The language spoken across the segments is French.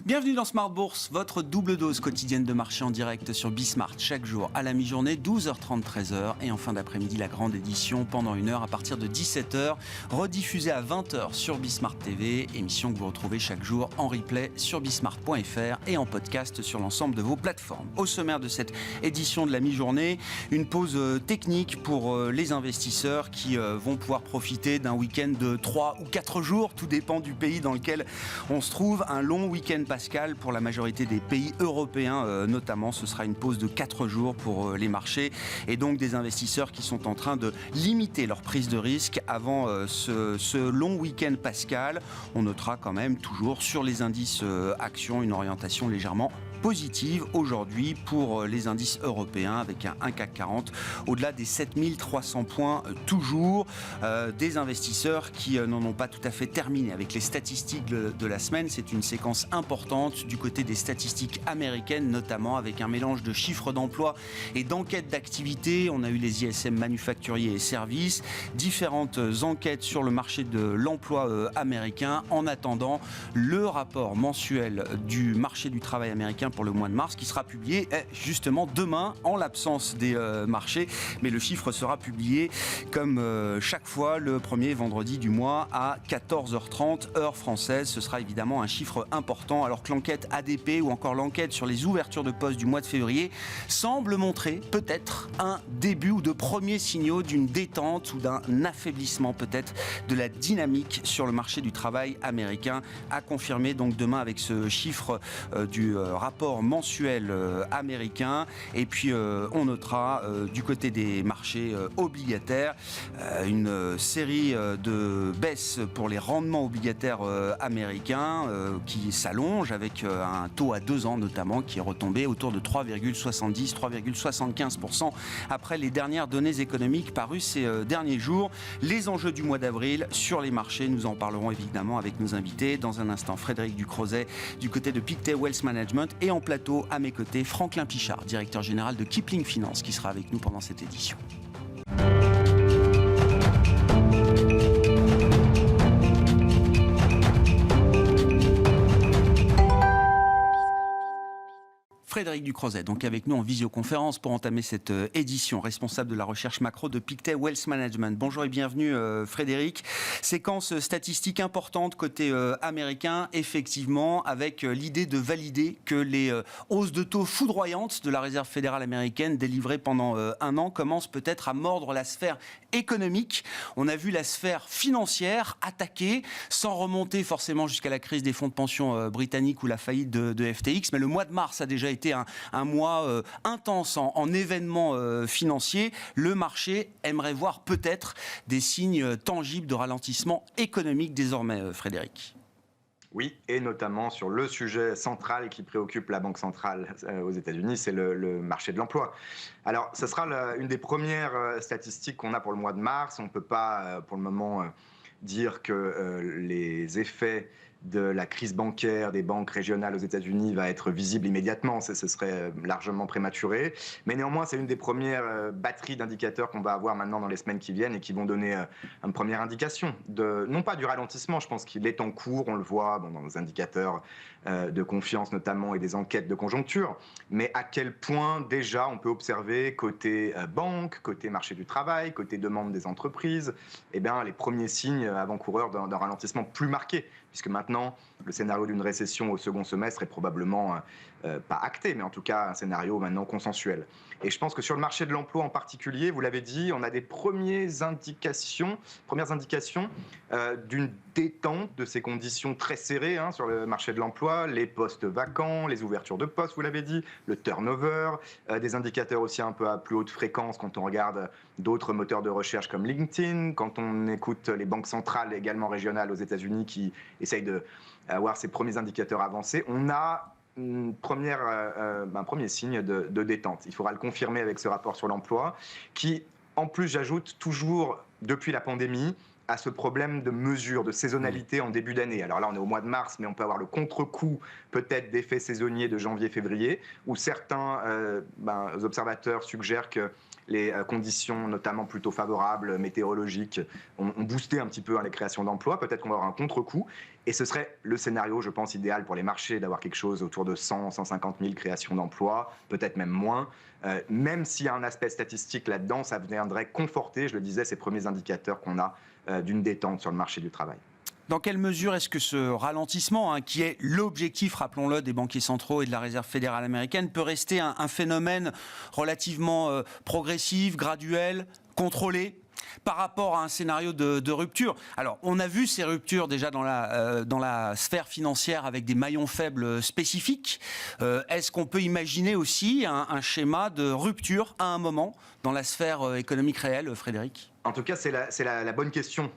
Bienvenue dans Smart Bourse, votre double dose quotidienne de marché en direct sur Bismart chaque jour à la mi-journée, 12h30, 13h et en fin d'après-midi la grande édition pendant une heure à partir de 17h, rediffusée à 20h sur Bismart TV, émission que vous retrouvez chaque jour en replay sur bismart.fr et en podcast sur l'ensemble de vos plateformes. Au sommaire de cette édition de la mi-journée, une pause technique pour les investisseurs qui vont pouvoir profiter d'un week-end de 3 ou 4 jours, tout dépend du pays dans lequel on se trouve, un long week-end Pascal, pour la majorité des pays européens notamment, ce sera une pause de 4 jours pour les marchés et donc des investisseurs qui sont en train de limiter leur prise de risque avant ce long week-end Pascal. On notera quand même toujours sur les indices actions une orientation légèrement positive aujourd'hui pour les indices européens avec un CAC 40 au-delà des 7300 points toujours. Des investisseurs qui n'en ont pas tout à fait terminé avec les statistiques de la semaine. C'est une séquence importante du côté des statistiques américaines, notamment avec un mélange de chiffres d'emploi et d'enquêtes d'activité. On a eu les ISM manufacturiers et services, différentes enquêtes sur le marché de l'emploi américain. En attendant, le rapport mensuel du marché du travail américain pour le mois de mars qui sera publié justement demain en l'absence des marchés, mais le chiffre sera publié comme chaque fois le premier vendredi du mois à 14h30 heure française. Ce sera évidemment un chiffre important alors que l'enquête ADP ou encore l'enquête sur les ouvertures de postes du mois de février semble montrer peut-être un début ou de premiers signaux d'une détente ou d'un affaiblissement peut-être de la dynamique sur le marché du travail américain, à confirmer donc demain avec ce chiffre du rapport mensuel américain. Et puis on notera du côté des marchés obligataires une série de baisses pour les rendements obligataires américains qui s'allongent avec un taux à 2 ans notamment qui est retombé autour de 3,70, 3,75% après les dernières données économiques parues ces derniers jours. Les enjeux du mois d'avril sur les marchés, nous en parlerons évidemment avec nos invités. Dans un instant, Frédéric Ducrozet du côté de Pictet Wealth Management et en plateau à mes côtés, Franklin Pichard, directeur général de Kipling Finance qui sera avec nous pendant cette édition. Frédéric Ducrozet, donc avec nous en visioconférence pour entamer cette édition, responsable de la recherche macro de Pictet Wealth Management. Bonjour et bienvenue Frédéric. Séquence statistique importante côté américain, effectivement, avec l'idée de valider que les hausses de taux foudroyantes de la Réserve fédérale américaine délivrées pendant un an commencent peut-être à mordre la sphère économique. On a vu la sphère financière attaquée, sans remonter forcément jusqu'à la crise des fonds de pension britanniques ou la faillite de FTX, mais le mois de mars a déjà été un mois intense en événements financiers. Le marché aimerait voir peut-être des signes tangibles de ralentissement économique désormais, Frédéric. Oui, et notamment sur le sujet central qui préoccupe la Banque centrale aux États-Unis, c'est le marché de l'emploi. Alors, ce sera une des premières statistiques qu'on a pour le mois de mars. On ne peut pas, pour le moment, dire que les effets de la crise bancaire des banques régionales aux États-Unis va être visible immédiatement, ce serait largement prématuré. Mais néanmoins, c'est une des premières batteries d'indicateurs qu'on va avoir maintenant dans les semaines qui viennent et qui vont donner une première indication, non pas du ralentissement, je pense qu'il est en cours, on le voit dans les indicateurs de confiance notamment et des enquêtes de conjoncture, mais à quel point déjà on peut observer côté banque, côté marché du travail, côté demande des entreprises, eh bien, les premiers signes avant-coureurs d'un ralentissement plus marqué, puisque maintenant, le scénario d'une récession au second semestre est probablement pas acté, mais en tout cas un scénario maintenant consensuel. Et je pense que sur le marché de l'emploi en particulier, vous l'avez dit, on a des premières indications d'une détente de ces conditions très serrées sur le marché de l'emploi, les postes vacants, les ouvertures de postes, vous l'avez dit, le turnover, des indicateurs aussi un peu à plus haute fréquence quand on regarde d'autres moteurs de recherche comme LinkedIn, quand on écoute les banques centrales également régionales aux États-Unis qui essayent d'avoir ces premiers indicateurs avancés. On a un premier signe de détente. Il faudra le confirmer avec ce rapport sur l'emploi qui, en plus, j'ajoute toujours depuis la pandémie, à ce problème de mesure, de saisonnalité en début d'année. Alors là, on est au mois de mars, mais on peut avoir le contre-coup peut-être d'effets saisonniers de janvier-février, où certains observateurs suggèrent que les conditions notamment plutôt favorables, météorologiques, ont boosté un petit peu les créations d'emplois. Peut-être qu'on va avoir un contre-coup. Et ce serait le scénario, je pense, idéal pour les marchés, d'avoir quelque chose autour de 100, 150 000 créations d'emplois, peut-être même moins. Même s'il y a un aspect statistique là-dedans, ça viendrait conforter, je le disais, ces premiers indicateurs qu'on a d'une détente sur le marché du travail. Dans quelle mesure est-ce que ce ralentissement, qui est l'objectif, rappelons-le, des banquiers centraux et de la Réserve fédérale américaine, peut rester un phénomène relativement progressif, graduel, contrôlé par rapport à un scénario de rupture? Alors, on a vu ces ruptures déjà dans la sphère financière avec des maillons faibles spécifiques. Est-ce qu'on peut imaginer aussi un schéma de rupture à un moment dans la sphère économique réelle, Frédéric ? En tout cas, c'est la bonne question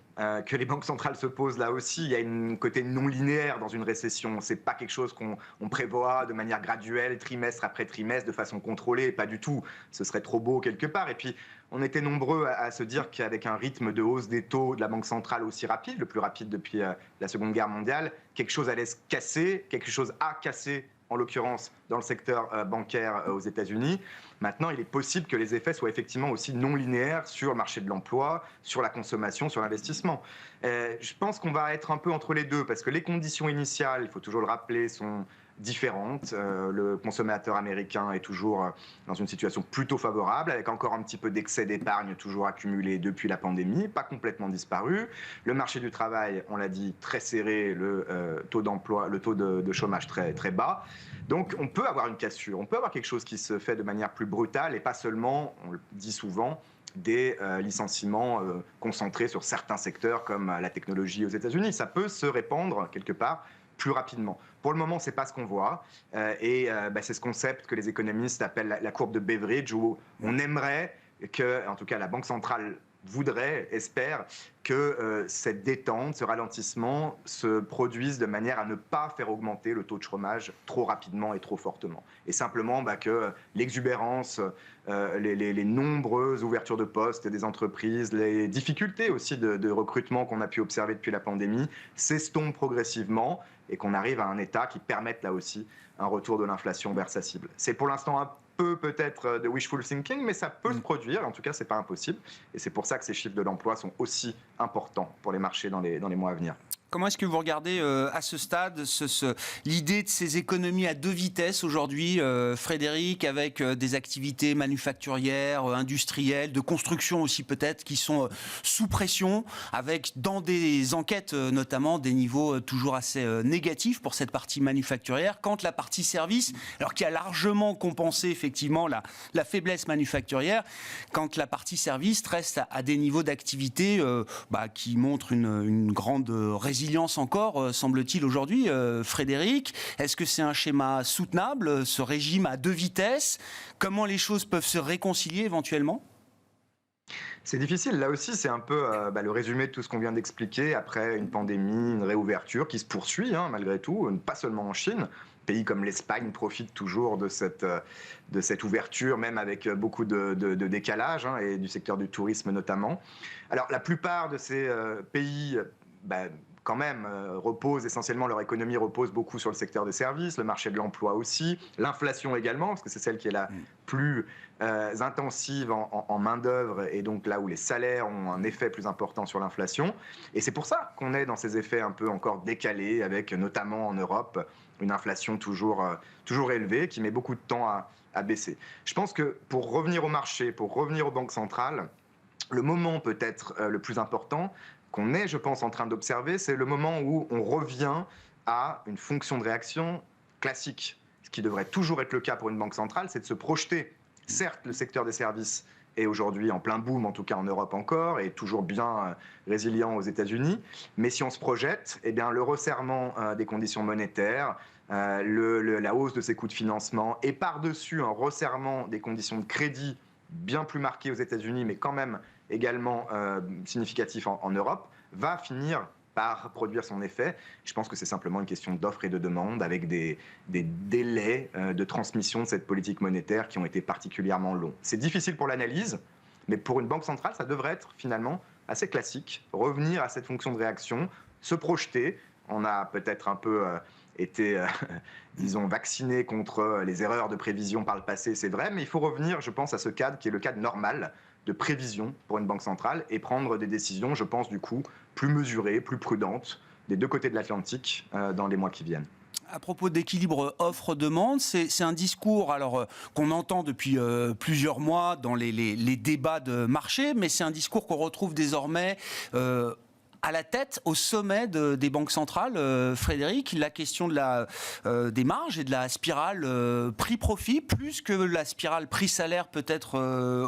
que les banques centrales se posent là aussi. Il y a un côté non linéaire dans une récession. Ce n'est pas quelque chose qu'on prévoit de manière graduelle, trimestre après trimestre, de façon contrôlée. Pas du tout. Ce serait trop beau quelque part. Et puis, on était nombreux à se dire qu'avec un rythme de hausse des taux de la Banque centrale aussi rapide, le plus rapide depuis la Seconde Guerre mondiale, quelque chose allait se casser, quelque chose a cassé, en l'occurrence dans le secteur bancaire aux États-Unis. Maintenant, il est possible que les effets soient effectivement aussi non linéaires sur le marché de l'emploi, sur la consommation, sur l'investissement. Je pense qu'on va être un peu entre les deux, parce que les conditions initiales, il faut toujours le rappeler, sont différentes. Le consommateur américain est toujours dans une situation plutôt favorable, avec encore un petit peu d'excès d'épargne toujours accumulé depuis la pandémie, pas complètement disparu. Le marché du travail, on l'a dit, très serré, le taux d'emploi, le taux de chômage très, très bas. Donc on peut avoir une cassure, on peut avoir quelque chose qui se fait de manière plus brutale et pas seulement, on le dit souvent, des licenciements concentrés sur certains secteurs comme la technologie aux États-Unis. Ça peut se répandre quelque part plus rapidement. Pour le moment, ce n'est pas ce qu'on voit. C'est ce concept que les économistes appellent la courbe de Beveridge, où on aimerait que, en tout cas la Banque centrale voudrait, espère, que cette détente, ce ralentissement se produise de manière à ne pas faire augmenter le taux de chômage trop rapidement et trop fortement. Et simplement que l'exubérance, les nombreuses ouvertures de postes des entreprises, les difficultés aussi de recrutement qu'on a pu observer depuis la pandémie s'estompent progressivement et qu'on arrive à un état qui permette là aussi un retour de l'inflation vers sa cible. C'est pour l'instant un peu peut-être de wishful thinking, mais ça peut se produire, en tout cas c'est pas impossible, et c'est pour ça que ces chiffres de l'emploi sont aussi importants pour les marchés dans les mois à venir. Comment est-ce que vous regardez à ce stade l'idée de ces économies à deux vitesses aujourd'hui, Frédéric, avec des activités manufacturières, industrielles, de construction aussi peut-être, qui sont sous pression, avec dans des enquêtes notamment des niveaux toujours assez négatifs pour cette partie manufacturière, quand la partie service, alors qui a largement compensé effectivement la faiblesse manufacturière, quand la partie service reste à des niveaux d'activité qui montrent une grande résilience encore, semble-t-il, aujourd'hui. Frédéric, est-ce que c'est un schéma soutenable, ce régime à deux vitesses? Comment les choses peuvent se réconcilier éventuellement? C'est difficile. Là aussi, c'est un peu le résumé de tout ce qu'on vient d'expliquer après une pandémie, une réouverture qui se poursuit malgré tout, pas seulement en Chine. Pays comme l'Espagne profitent toujours de cette ouverture, même avec beaucoup de décalage, et du secteur du tourisme notamment. Alors, la plupart de ces pays quand même, reposent essentiellement, leur économie repose beaucoup sur le secteur des services, le marché de l'emploi aussi, l'inflation également, parce que c'est celle qui est la plus intensive en main-d'œuvre et donc là où les salaires ont un effet plus important sur l'inflation. Et c'est pour ça qu'on est dans ces effets un peu encore décalés, avec notamment en Europe une inflation toujours élevée qui met beaucoup de temps à baisser. Je pense que pour revenir au marché, pour revenir aux banques centrales, le moment peut-être le plus important qu'on est, je pense, en train d'observer, c'est le moment où on revient à une fonction de réaction classique. Ce qui devrait toujours être le cas pour une banque centrale, c'est de se projeter. Certes, le secteur des services est aujourd'hui en plein boom, en tout cas en Europe encore, et toujours bien résilient aux États-Unis. Mais si on se projette, le resserrement des conditions monétaires, la hausse de ses coûts de financement, et par-dessus un resserrement des conditions de crédit bien plus marqué aux États-Unis, mais quand même également significatif en Europe, va finir par produire son effet. Je pense que c'est simplement une question d'offre et de demande, avec des délais de transmission de cette politique monétaire qui ont été particulièrement longs. C'est difficile pour l'analyse, mais pour une banque centrale, ça devrait être finalement assez classique. Revenir à cette fonction de réaction, se projeter. On a peut-être un peu été, disons, vacciné contre les erreurs de prévision par le passé, c'est vrai, mais il faut revenir, je pense, à ce cadre qui est le cadre normal de prévision pour une banque centrale et prendre des décisions, je pense, du coup, plus mesurées, plus prudentes, des deux côtés de l'Atlantique dans les mois qui viennent. À propos d'équilibre offre-demande, c'est un discours qu'on entend depuis plusieurs mois dans les débats de marché, mais c'est un discours qu'on retrouve désormais à la tête, au sommet des banques centrales. Frédéric, la question des marges et de la spirale prix-profit, plus que la spirale prix-salaire peut-être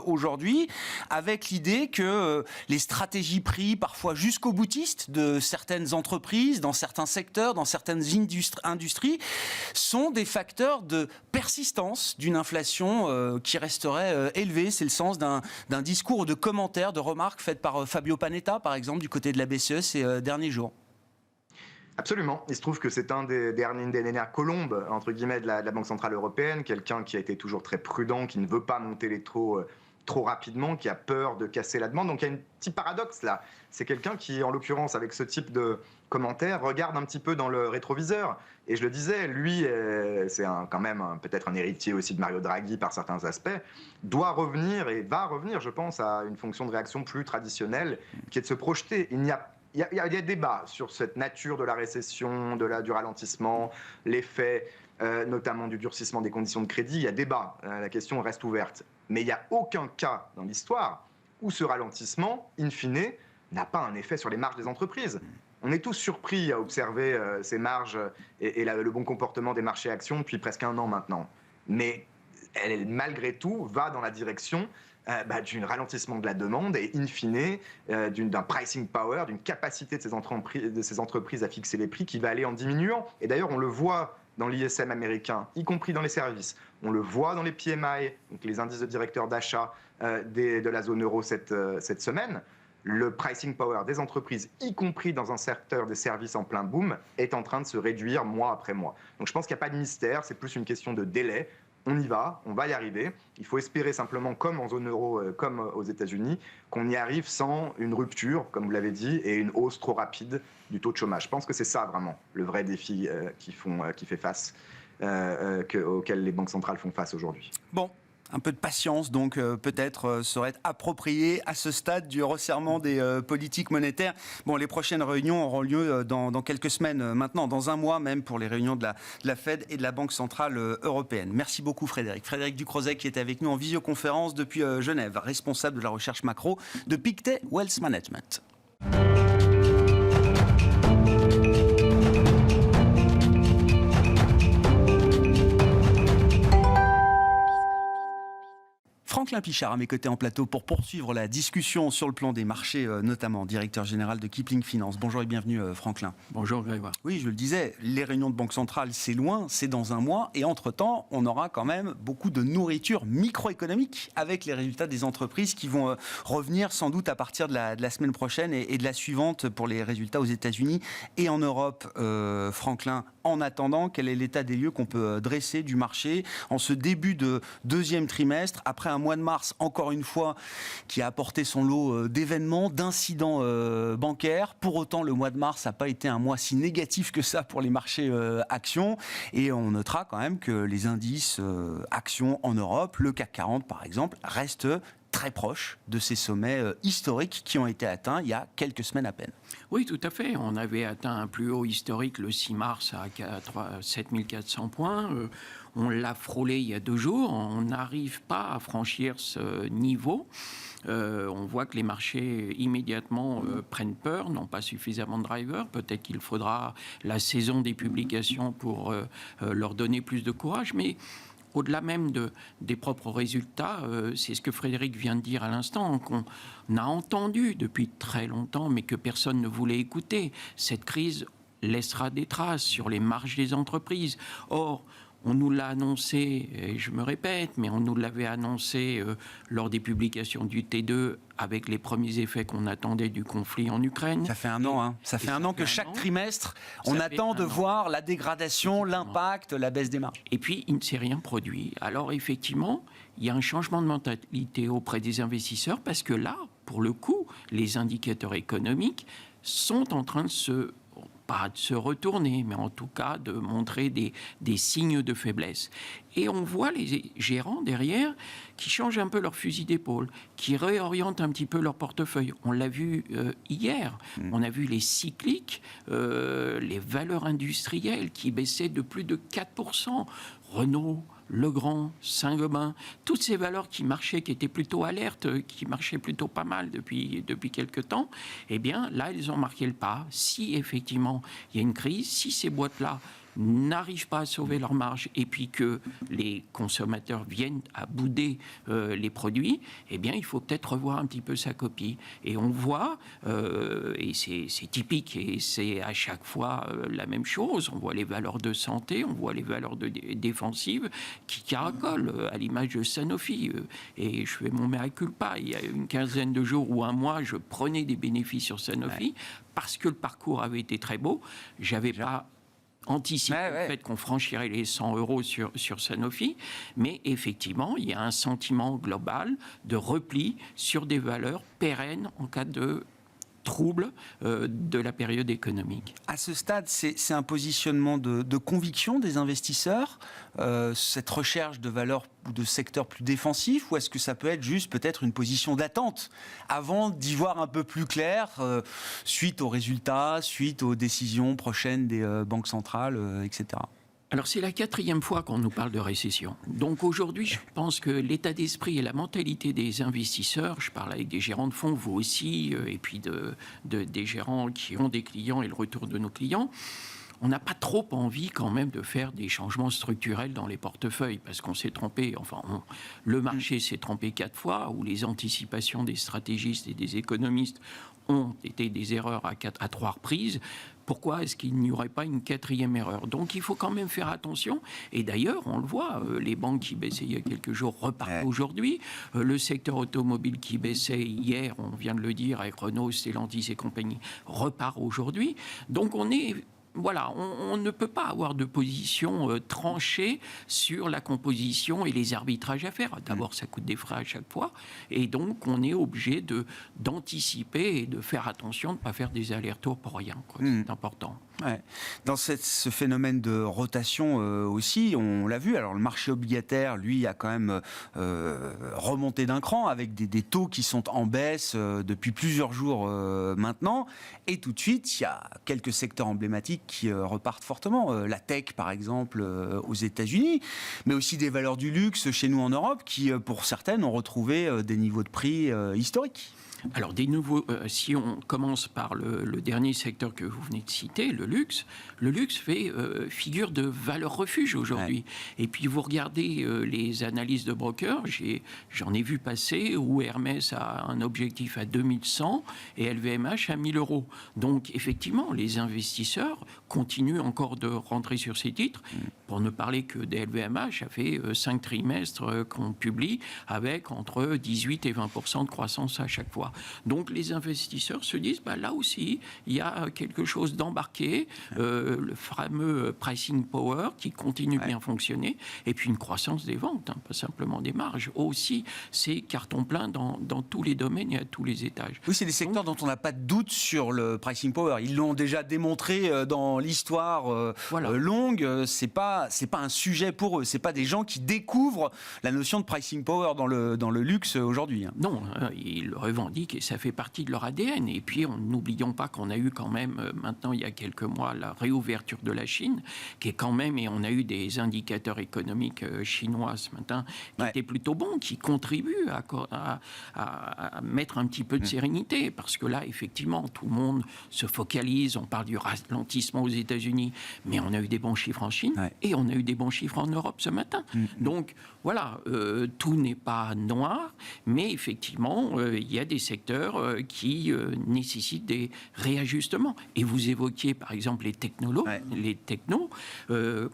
aujourd'hui, avec l'idée que les stratégies prix, parfois jusqu'au boutiste, de certaines entreprises, dans certains secteurs, dans certaines industries, sont des facteurs de persistance d'une inflation qui resterait élevée. C'est le sens d'un discours ou de commentaires, de remarques faites par Fabio Panetta, par exemple, du côté de la BCE ces derniers jours. Absolument. Il se trouve que c'est un des dernières colombes, entre guillemets, de la Banque Centrale Européenne, quelqu'un qui a été toujours très prudent, qui ne veut pas monter les taux trop rapidement, qui a peur de casser la demande. Donc il y a un petit paradoxe là. C'est quelqu'un qui, en l'occurrence, avec ce type de commentaires, regarde un petit peu dans le rétroviseur. Et je le disais, lui, c'est quand même peut-être un héritier aussi de Mario Draghi par certains aspects, doit revenir et va revenir, je pense, à une fonction de réaction plus traditionnelle, qui est de se projeter. Il y a des débats sur cette nature de la récession, du ralentissement, l'effet notamment du durcissement des conditions de crédit. Il y a débat, la question reste ouverte. Mais il n'y a aucun cas dans l'histoire où ce ralentissement, in fine, n'a pas un effet sur les marges des entreprises. On est tous surpris à observer ces marges et le bon comportement des marchés actions depuis presque un an maintenant. Mais elle, malgré tout, va dans la direction d'un ralentissement de la demande et, in fine, d'un pricing power, d'une capacité de ces entreprises à fixer les prix qui va aller en diminuant. Et d'ailleurs, on le voit dans l'ISM américain, y compris dans les services. On le voit dans les PMI, donc les indices de directeurs d'achat de la zone euro cette semaine. Le pricing power des entreprises, y compris dans un secteur des services en plein boom, est en train de se réduire mois après mois. Donc je pense qu'il n'y a pas de mystère, c'est plus une question de délai. On y va, on va y arriver. Il faut espérer simplement, comme en zone euro, comme aux États-Unis, qu'on y arrive sans une rupture, comme vous l'avez dit, et une hausse trop rapide du taux de chômage. Je pense que c'est ça vraiment le vrai défi auquel les banques centrales font face aujourd'hui. Bon. Un peu de patience, donc peut-être serait approprié à ce stade du resserrement des politiques monétaires. Bon, les prochaines réunions auront lieu dans quelques semaines maintenant, dans un mois même, pour les réunions de la Fed et de la Banque Centrale Européenne. Merci beaucoup Frédéric. Frédéric Ducrozet qui est avec nous en visioconférence depuis Genève, responsable de la recherche macro de Pictet Wealth Management. Franklin Pichard à mes côtés en plateau pour poursuivre la discussion sur le plan des marchés, notamment directeur général de Kipling Finance. Bonjour et bienvenue Franklin. Bonjour Grégoire. Oui, je le disais, les réunions de Banque Centrale, c'est loin, c'est dans un mois. Et entre-temps, on aura quand même beaucoup de nourriture microéconomique avec les résultats des entreprises qui vont revenir sans doute à partir de la semaine prochaine et de la suivante pour les résultats aux États-Unis et en Europe. Franklin, en attendant, quel est l'état des lieux qu'on peut dresser du marché en ce début de deuxième trimestre, après un mois de mars, encore une fois, qui a apporté son lot d'événements, d'incidents bancaires. Pour autant, le mois de mars n'a pas été un mois si négatif que ça pour les marchés actions. Et on notera quand même que les indices actions en Europe, le CAC 40 par exemple, restent très proche de ces sommets historiques qui ont été atteints il y a quelques semaines à peine. Oui, tout à fait. On avait atteint un plus haut historique le 6 mars à 7400 points. On l'a frôlé il y a 2 jours. On n'arrive pas à franchir ce niveau. On voit que les marchés immédiatement prennent peur, n'ont pas suffisamment de drivers. Peut-être qu'il faudra la saison des publications pour leur donner plus de courage. Mais au-delà même des propres résultats, c'est ce que Frédéric vient de dire à l'instant, qu'on a entendu depuis très longtemps, mais que personne ne voulait écouter. Cette crise laissera des traces sur les marges des entreprises. Or, on nous l'a annoncé, et je me répète, mais on nous l'avait annoncé lors des publications du T2 avec les premiers effets qu'on attendait du conflit en Ukraine. Ça fait un an, hein. Ça fait un an que chaque trimestre, on attend de voir la dégradation, l'impact, la baisse des marges. Et puis, il ne s'est rien produit. Alors, effectivement, il y a un changement de mentalité auprès des investisseurs parce que là, pour le coup, les indicateurs économiques sont en train de se pas de se retourner, mais en tout cas de montrer des signes de faiblesse. Et on voit les gérants derrière qui changent un peu leur fusil d'épaule, qui réorientent un petit peu leur portefeuille. On l'a vu hier, on a vu les cycliques, les valeurs industrielles qui baissaient de plus de 4%. Renault, Legrand, Saint-Gobain, toutes ces valeurs qui marchaient, qui étaient plutôt alertes, qui marchaient plutôt pas mal depuis quelques temps, eh bien là, elles ont marqué le pas. Si effectivement il y a une crise, si ces boîtes-là n'arrivent pas à sauver leur marge et puis que les consommateurs viennent à bouder les produits, eh bien, il faut peut-être revoir un petit peu sa copie. Et on voit, et c'est typique, et c'est à chaque fois la même chose, on voit les valeurs de santé, on voit les valeurs défensives qui caracolent, à l'image de Sanofi. Et je fais mon mea culpa. Il y a une quinzaine de jours ou un mois, je prenais des bénéfices sur Sanofi parce que le parcours avait été très beau. J'avais pas anticiper le fait qu'on franchirait les 100 € sur Sanofi, mais effectivement, il y a un sentiment global de repli sur des valeurs pérennes en cas de trouble de la période économique. À ce stade, c'est un positionnement de conviction des investisseurs, cette recherche de valeurs ou de secteurs plus défensifs, ou est-ce que ça peut être juste peut-être une position d'attente avant d'y voir un peu plus clair suite aux résultats, suite aux décisions prochaines des banques centrales, etc. Alors, c'est la 4e fois qu'on nous parle de récession. Donc, aujourd'hui, je pense que l'état d'esprit et la mentalité des investisseurs, je parle avec des gérants de fonds, vous aussi, et puis des gérants qui ont des clients et le retour de nos clients, on n'a pas trop envie quand même de faire des changements structurels dans les portefeuilles parce qu'on s'est trompé, le marché s'est trompé 4 fois, où les anticipations des stratégistes et des économistes ont été des erreurs à 3 reprises. Pourquoi est-ce qu'il n'y aurait pas une 4e erreur? Donc il faut quand même faire attention. Et d'ailleurs, on le voit, les banques qui baissaient il y a quelques jours repartent aujourd'hui. Le secteur automobile qui baissait hier, on vient de le dire, avec Renault, Stellantis et compagnie, repart aujourd'hui. Donc on est... Voilà, on ne peut pas avoir de position tranchée sur la composition et les arbitrages à faire. D'abord, ça coûte des frais à chaque fois. Et donc, on est obligé d'anticiper et de faire attention de ne pas faire des allers-retours pour rien. C'est important. Ouais. Dans ce phénomène de rotation aussi, on l'a vu, alors le marché obligataire, lui, a quand même remonté d'un cran avec des taux qui sont en baisse depuis plusieurs jours maintenant. Et tout de suite, il y a quelques secteurs emblématiques qui repartent fortement. La tech, par exemple, aux États-Unis, mais aussi des valeurs du luxe chez nous en Europe qui, pour certaines, ont retrouvé des niveaux de prix historiques. Alors, si on commence par le dernier secteur que vous venez de citer, le luxe fait figure de valeur refuge aujourd'hui. Ouais. Et puis, vous regardez les analyses de brokers, j'en ai vu passer où Hermès a un objectif à 2100 et LVMH à 1000 €. Donc, effectivement, les investisseurs continuent encore de rentrer sur ces titres. Pour ne parler que des LVMH, ça fait 5 trimestres qu'on publie avec entre 18 et 20% de croissance à chaque fois. Donc les investisseurs se disent, là aussi, il y a quelque chose d'embarqué, le fameux pricing power qui continue bien fonctionner, et puis une croissance des ventes, pas simplement des marges. Aussi, c'est carton plein dans tous les domaines et à tous les étages. Oui, c'est des secteurs dont on n'a pas de doute sur le pricing power. Ils l'ont déjà démontré dans l'histoire longue. C'est pas un sujet pour eux. C'est pas des gens qui découvrent la notion de pricing power dans le luxe aujourd'hui. Non, ils le revendiquent et ça fait partie de leur ADN. Et puis, n'oublions pas qu'on a eu quand même, maintenant, il y a quelques mois, la réouverture de la Chine, qui est quand même, et on a eu des indicateurs économiques chinois ce matin, qui étaient plutôt bons, qui contribuent à mettre un petit peu de sérénité. Parce que là, effectivement, tout le monde se focalise, on parle du ralentissement aux États-Unis, mais on a eu des bons chiffres en Chine et on a eu des bons chiffres en Europe ce matin. Donc, voilà, tout n'est pas noir, mais effectivement, il y a des secteurs qui nécessitent des réajustements. Et vous évoquiez, par exemple, les technos.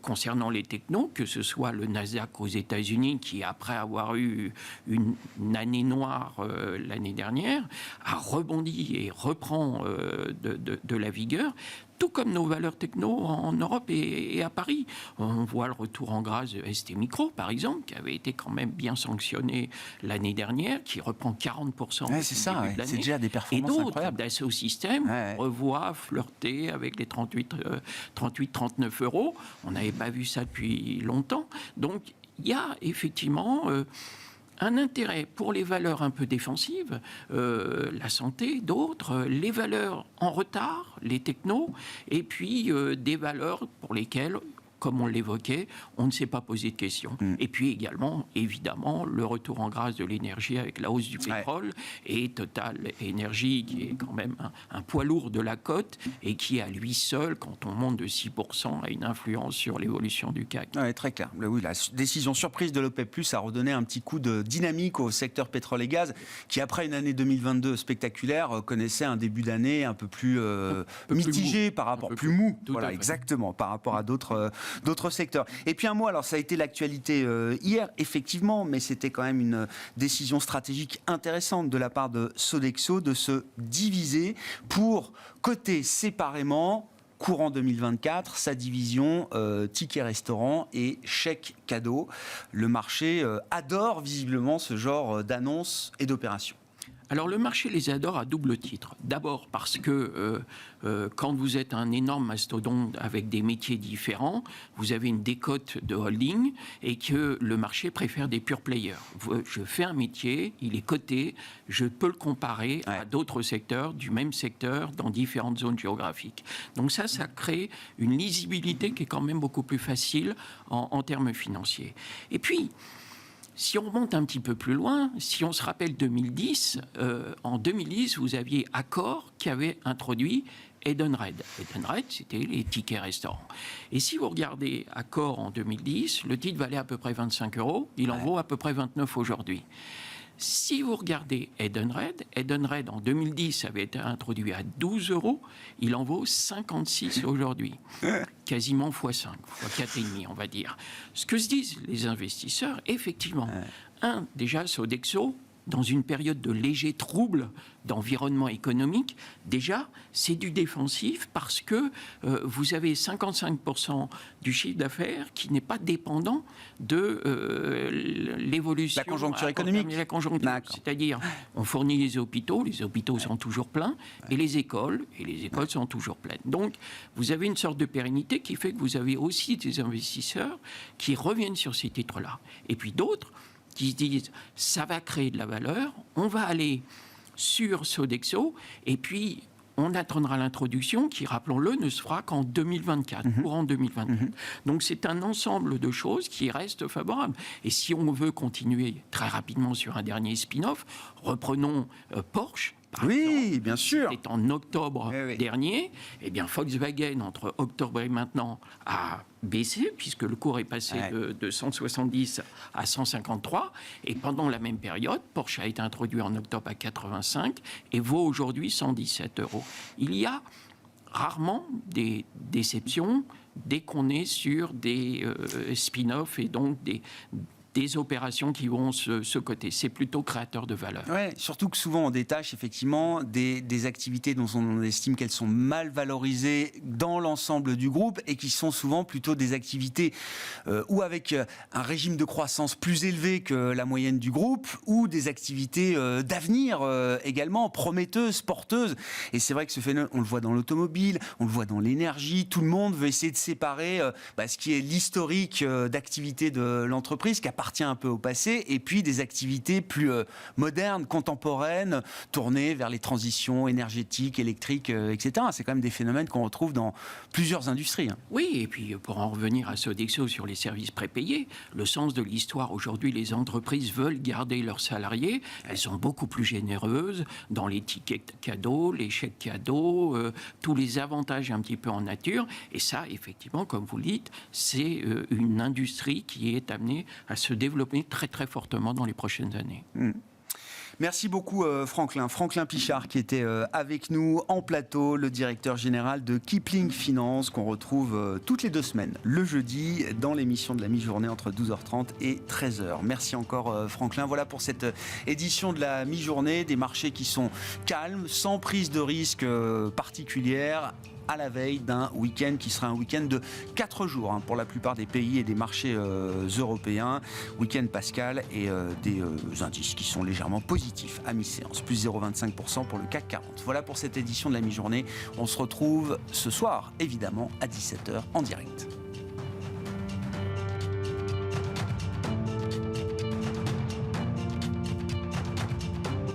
Concernant les technos, que ce soit le Nasdaq aux États-Unis, qui, après avoir eu une année noire l'année dernière, a rebondi et reprend de la vigueur. tout comme nos valeurs techno en Europe et à Paris. On voit le retour en grâce de ST Micro, par exemple, qui avait été quand même bien sanctionné l'année dernière, qui reprend 40%. Ouais, c'est ça, ouais. C'est déjà des performances incroyables. Et d'autres, Dassault Systèmes, revoient flirter avec les 38-39 euros. On n'avait pas vu ça depuis longtemps. Donc, il y a effectivement un intérêt pour les valeurs un peu défensives, la santé, d'autres, les valeurs en retard, les technos, et puis des valeurs pour lesquelles, comme on l'évoquait, on ne s'est pas posé de questions. Et puis également, évidemment, le retour en grâce de l'énergie avec la hausse du pétrole et Total Énergie, qui est quand même un poids lourd de la cote et qui, à lui seul, quand on monte de 6%, a une influence sur l'évolution du CAC. Oui, très clair. Oui, la décision surprise de l'OPEP+, a redonné un petit coup de dynamique au secteur pétrole et gaz, qui, après une année 2022 spectaculaire, connaissait un début d'année un peu plus mitigé par rapport, plus mou. Voilà, exactement, par rapport à d'autres secteurs. Et puis un mot, alors ça a été l'actualité hier, effectivement, mais c'était quand même une décision stratégique intéressante de la part de Sodexo de se diviser pour coter séparément, courant 2024, sa division tickets restaurants et chèques cadeaux. Le marché adore visiblement ce genre d'annonces et d'opérations. Alors le marché les adore à double titre. D'abord parce que quand vous êtes un énorme mastodonte avec des métiers différents, vous avez une décote de holding et que le marché préfère des pure players. Je fais un métier, il est coté, je peux le comparer à d'autres secteurs du même secteur dans différentes zones géographiques. Donc ça crée une lisibilité qui est quand même beaucoup plus facile en termes financiers. Et puis, si on remonte un petit peu plus loin, si on se rappelle 2010, en 2010, vous aviez Accor qui avait introduit Edenred. Edenred, c'était les tickets restaurants. Et si vous regardez Accor en 2010, le titre valait à peu près 25 €, il en vaut à peu près 29 aujourd'hui. Si vous regardez Edenred en 2010 avait été introduit à 12 €, il en vaut 56 aujourd'hui. Quasiment x5, x4,5 on va dire. Ce que se disent les investisseurs, effectivement, déjà Sodexo, dans une période de léger trouble d'environnement économique, déjà, c'est du défensif parce que vous avez 55% du chiffre d'affaires qui n'est pas dépendant de l'évolution... La conjoncture économique. La conjoncture, c'est-à-dire, on fournit les hôpitaux sont toujours pleins, et les écoles sont toujours pleines. Donc, vous avez une sorte de pérennité qui fait que vous avez aussi des investisseurs qui reviennent sur ces titres-là. Et puis d'autres qui se disent, ça va créer de la valeur, on va aller sur Sodexo, et puis on attendra l'introduction qui, rappelons-le, ne se fera qu'en 2024, courant 2024. Donc c'est un ensemble de choses qui restent favorables. Et si on veut continuer très rapidement sur un dernier spin-off, reprenons Porsche. Oui, bien sûr. C'était en octobre dernier. Eh bien, Volkswagen, entre octobre et maintenant, a baissé, puisque le cours est passé de 170 à 153. Et pendant la même période, Porsche a été introduit en octobre à 85 et vaut aujourd'hui 117 €. Il y a rarement des déceptions dès qu'on est sur des spin-offs et donc des opérations qui vont se coter. C'est plutôt créateur de valeur. Ouais, surtout que souvent on détache effectivement des activités dont on estime qu'elles sont mal valorisées dans l'ensemble du groupe et qui sont souvent plutôt des activités ou avec un régime de croissance plus élevé que la moyenne du groupe ou des activités d'avenir également prometteuses, porteuses. Et c'est vrai que ce phénomène, on le voit dans l'automobile, on le voit dans l'énergie, tout le monde veut essayer de séparer ce qui est l'historique d'activité de l'entreprise qui appartient un peu au passé, et puis des activités plus modernes, contemporaines, tournées vers les transitions énergétiques, électriques, etc. C'est quand même des phénomènes qu'on retrouve dans plusieurs industries. Oui, et puis pour en revenir à Sodexo sur les services prépayés, le sens de l'histoire aujourd'hui, les entreprises veulent garder leurs salariés, elles sont beaucoup plus généreuses dans les tickets cadeaux, les chèques cadeaux, tous les avantages un petit peu en nature, et ça, effectivement, comme vous le dites, c'est une industrie qui est amenée à se développer très très fortement dans les prochaines années. Merci beaucoup Franklin Pichard qui était avec nous en plateau, le directeur général de Kipling Finance qu'on retrouve toutes les 2 semaines, le jeudi, dans l'émission de la mi-journée entre 12h30 et 13h. Merci encore Franklin. Voilà pour cette édition de la mi-journée, des marchés qui sont calmes, sans prise de risque particulière, à la veille d'un week-end qui sera un week-end de 4 jours pour la plupart des pays et des marchés européens. Week-end pascal et des indices qui sont légèrement positifs à mi-séance, plus 0,25% pour le CAC 40. Voilà pour cette édition de la mi-journée. On se retrouve ce soir, évidemment, à 17h en direct.